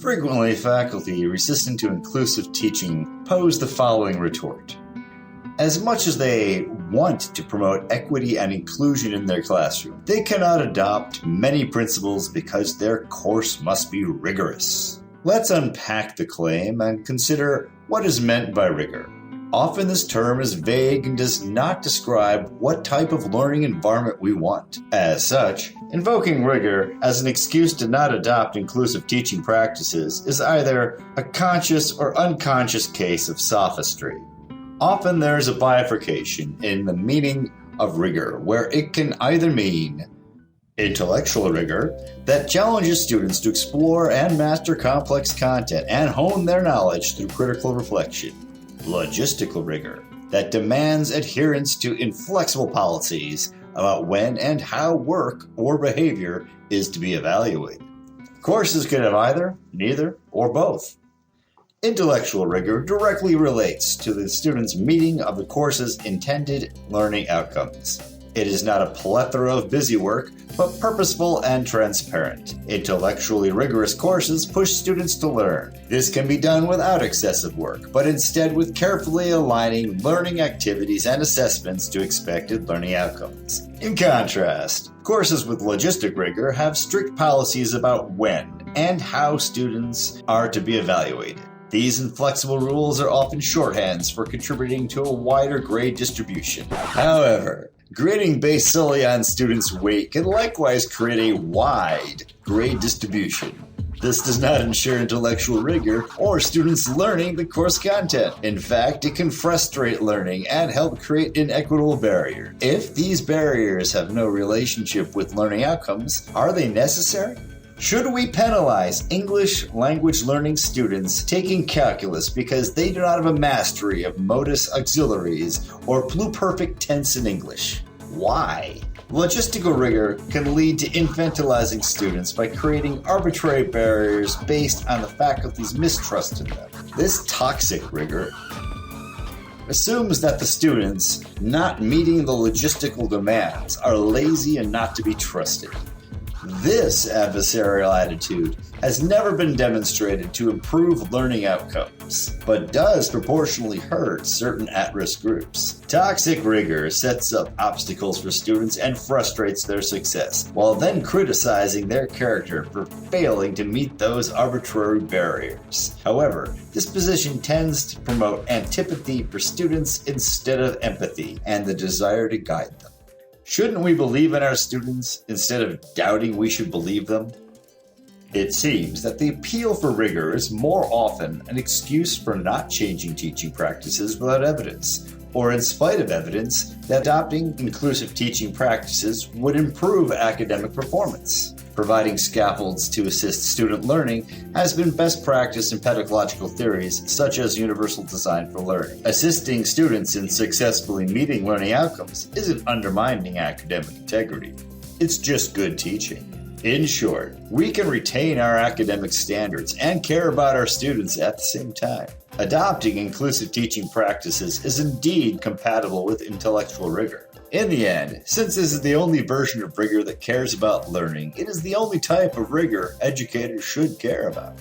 Frequently, faculty resistant to inclusive teaching pose the following retort. As much as they want to promote equity and inclusion in their classroom, they cannot adopt many principles because their course must be rigorous. Let's unpack the claim and consider what is meant by rigor. Often this term is vague and does not describe what type of learning environment we want. As such, invoking rigor as an excuse to not adopt inclusive teaching practices is either a conscious or unconscious case of sophistry. Often there is a bifurcation in the meaning of rigor, where it can either mean intellectual rigor that challenges students to explore and master complex content and hone their knowledge through critical reflection. Logistical rigor that demands adherence to inflexible policies about when and how work or behavior is to be evaluated. Courses can have either, neither, or both. Intellectual rigor directly relates to the student's meeting of the course's intended learning outcomes. It is not a plethora of busy work, but purposeful and transparent. Intellectually rigorous courses push students to learn. This can be done without excessive work, but instead with carefully aligning learning activities and assessments to expected learning outcomes. In contrast, courses with logistic rigor have strict policies about when and how students are to be evaluated. These inflexible rules are often shorthands for contributing to a wider grade distribution. However, grading based solely on students' weight can likewise create a wide grade distribution. This does not ensure intellectual rigor or students learning the course content. In fact, it can frustrate learning and help create inequitable barriers. If these barriers have no relationship with learning outcomes, are they necessary? Should we penalize English language learning students taking calculus because they do not have a mastery of Mortis auxiliaries or pluperfect tense in English? Why? Logistical rigor can lead to infantilizing students by creating arbitrary barriers based on the faculty's mistrust in them. This toxic rigor assumes that the students not meeting the logistical demands are lazy and not to be trusted. This adversarial attitude has never been demonstrated to improve learning outcomes, but does proportionally hurt certain at-risk groups. Toxic rigor sets up obstacles for students and frustrates their success, while then criticizing their character for failing to meet those arbitrary barriers. However, this position tends to promote antipathy for students instead of empathy and the desire to guide them. Shouldn't we believe in our students instead of doubting we should believe them? It seems that the appeal for rigor is more often an excuse for not changing teaching practices without evidence, or in spite of evidence that adopting inclusive teaching practices would improve academic performance. Providing scaffolds to assist student learning has been best practice in pedagogical theories such as universal design for learning. Assisting students in successfully meeting learning outcomes isn't undermining academic integrity. It's just good teaching. In short, we can retain our academic standards and care about our students at the same time. Adopting inclusive teaching practices is indeed compatible with intellectual rigor. In the end, since this is the only version of rigor that cares about learning, it is the only type of rigor educators should care about.